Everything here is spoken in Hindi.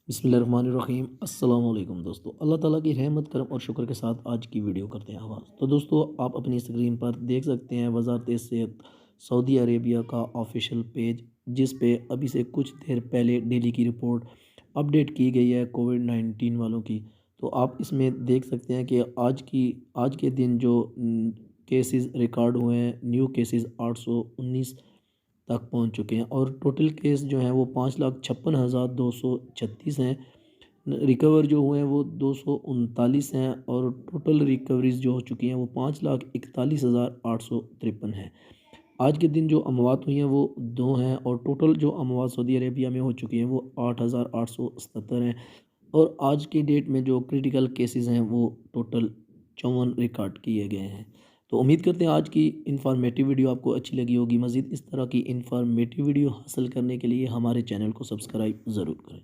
बिस्मिल्लाहिर्रहमानिर्रहीम अस्सलाम वालेकुम दोस्तों। अल्लाह ताला की रहमत करम और शुक्र के साथ आज की वीडियो करते हैं आगाज़। तो दोस्तों, आप अपनी स्क्रीन पर देख सकते हैं वज़ारत सेहत सऊदी अरेबिया का ऑफिशियल पेज, जिस पे अभी से कुछ देर पहले डेली की रिपोर्ट अपडेट की गई है कोविड-19 वालों की। तो आप इसमें देख सकते हैं कि आज के दिन जो केसेस रिकॉर्ड हुए हैं, न्यू केसेस 819 तक पहुंच चुके हैं और टोटल केस जो हैं वो 5,56,236 हैं। रिकवर जो हुए हैं वो 239 हैं और टोटल रिकवरीज जो हो चुकी हैं वो 5,41,853 हैं। आज के दिन जो अमवात हुई हैं वो 2 हैं और टोटल जो अमवात सऊदी अरेबिया में हो चुकी हैं वो 8,877 हैं। और आज की डेट में जो क्रिटिकल केसेस हैं वो टोटल 54 रिकॉर्ड किए गए हैं। तो उम्मीद करते हैं आज की इन्फॉर्मेटिव वीडियो आपको अच्छी लगी होगी। मज़ीद इस तरह की इन्फॉर्मेटिव वीडियो हासिल करने के लिए हमारे चैनल को सब्सक्राइब ज़रूर करें।